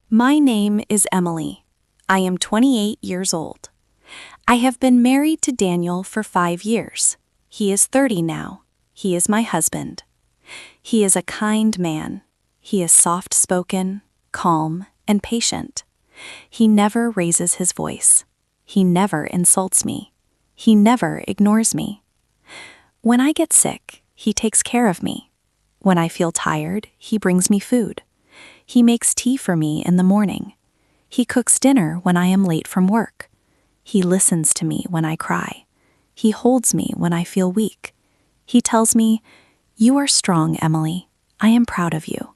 My name is Emily. I am 28 years old. I have been married to Daniel for 5 years. He is 30 now. He is my husband. He is a kind man. He is soft-spoken, calm, and patient. He never raises his voice. He never insults me. He never ignores me. When I get sick, he takes care of me. When I feel tired, he brings me food. He makes tea for me in the morning. He cooks dinner when I am late from work. He listens to me when I cry. He holds me when I feel weak. He tells me, "You are strong, Emily. I am proud of you."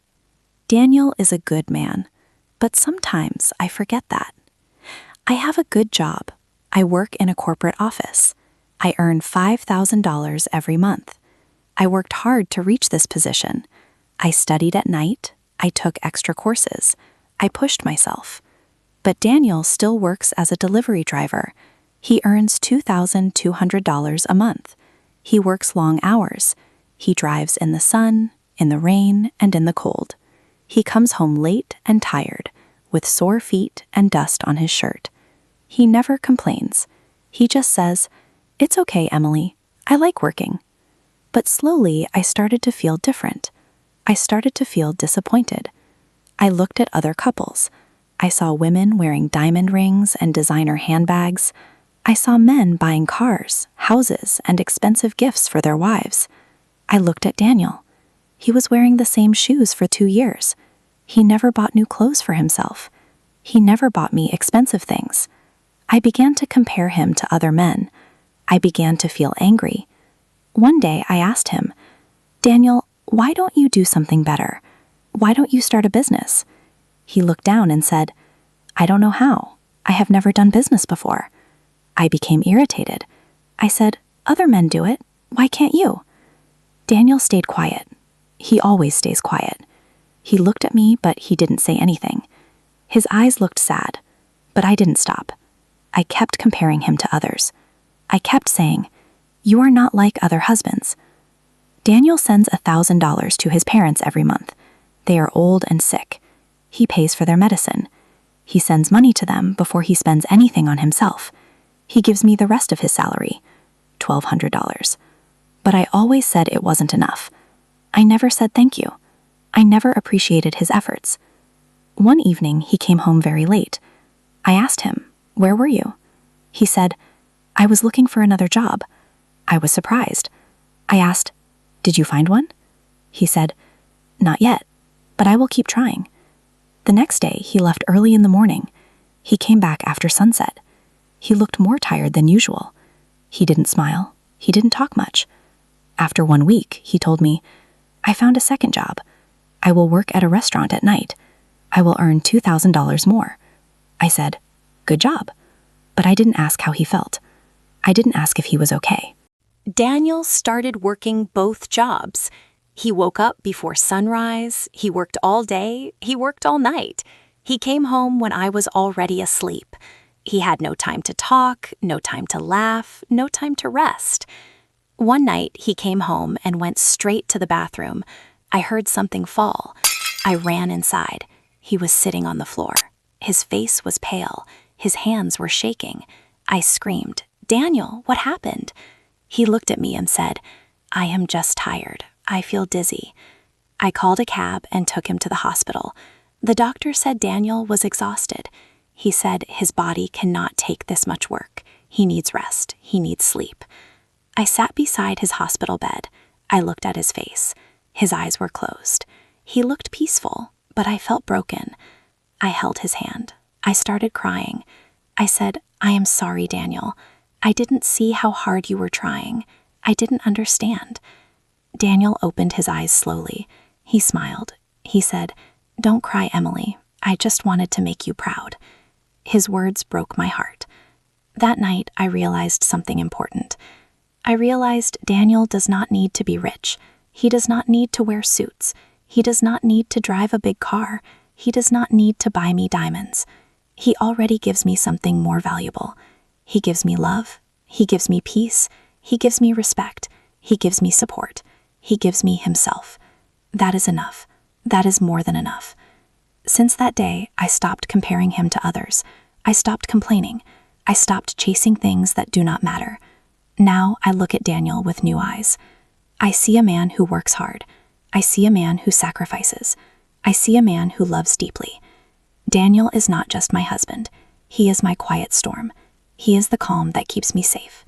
Daniel is a good man, but sometimes I forget that. I have a good job. I work in a corporate office. I earn $5,000 every month. I worked hard to reach this position. I studied at night. I took extra courses. I pushed myself. But Daniel still works as a delivery driver. He earns $2,200 a month. He works long hours. He drives in the sun, in the rain, and in the cold. He comes home late and tired, with sore feet and dust on his shirt. He never complains. He just says, "It's okay, Emily. I like working." But slowly, I started to feel different. I started to feel disappointed. I looked at other couples. I saw women wearing diamond rings and designer handbags. I saw men buying cars, houses, and expensive gifts for their wives. I looked at Daniel. He was wearing the same shoes for 2 years. He never bought new clothes for himself. He never bought me expensive things. I began to compare him to other men. I began to feel angry. One day I asked him, "Daniel, why don't you do something better? Why don't you start a business?" He looked down and said, "I don't know how. I have never done business before." I became irritated. I said, "Other men do it. Why can't you?" Daniel stayed quiet. He always stays quiet. He looked at me, but he didn't say anything. His eyes looked sad, but I didn't stop. I kept comparing him to others. I kept saying, "You are not like other husbands." Daniel sends $1,000 to his parents every month. They are old and sick. He pays for their medicine. He sends money to them before he spends anything on himself. He gives me the rest of his salary, $1,200. But I always said it wasn't enough. I never said thank you. I never appreciated his efforts. One evening, he came home very late. I asked him, "Where were you?" He said, "I was looking for another job." I was surprised. I asked, "Did you find one?" He said, "Not yet, but I will keep trying." The next day, he left early in the morning. He came back after sunset. He looked more tired than usual. He didn't smile. He didn't talk much. After 1 week, he told me, "I found a second job. I will work at a restaurant at night. I will earn $2,000 more." I said, "Good job." But I didn't ask how he felt. I didn't ask if he was okay. Daniel started working both jobs. He woke up before sunrise, he worked all day, he worked all night. He came home when I was already asleep. He had no time to talk, no time to laugh, no time to rest. One night, he came home and went straight to the bathroom. I heard something fall. I ran inside. He was sitting on the floor. His face was pale. His hands were shaking. I screamed, "Daniel, what happened?" He looked at me and said, "I am just tired. I feel dizzy." I called a cab and took him to the hospital. The doctor said Daniel was exhausted. He said his body cannot take this much work. He needs rest. He needs sleep. I sat beside his hospital bed. I looked at his face. His eyes were closed. He looked peaceful, but I felt broken. I held his hand. I started crying. I said, "I am sorry, Daniel. I didn't see how hard you were trying. I didn't understand." Daniel opened his eyes slowly. He smiled. He said, "Don't cry, Emily. I just wanted to make you proud." His words broke my heart. That night, I realized something important. I realized Daniel does not need to be rich. He does not need to wear suits. He does not need to drive a big car. He does not need to buy me diamonds. He already gives me something more valuable. He gives me love. He gives me peace. He gives me respect. He gives me support. He gives me himself. That is enough. That is more than enough. Since that day, I stopped comparing him to others. I stopped complaining. I stopped chasing things that do not matter. Now I look at Daniel with new eyes. I see a man who works hard. I see a man who sacrifices. I see a man who loves deeply. Daniel is not just my husband. He is my quiet storm. He is the calm that keeps me safe.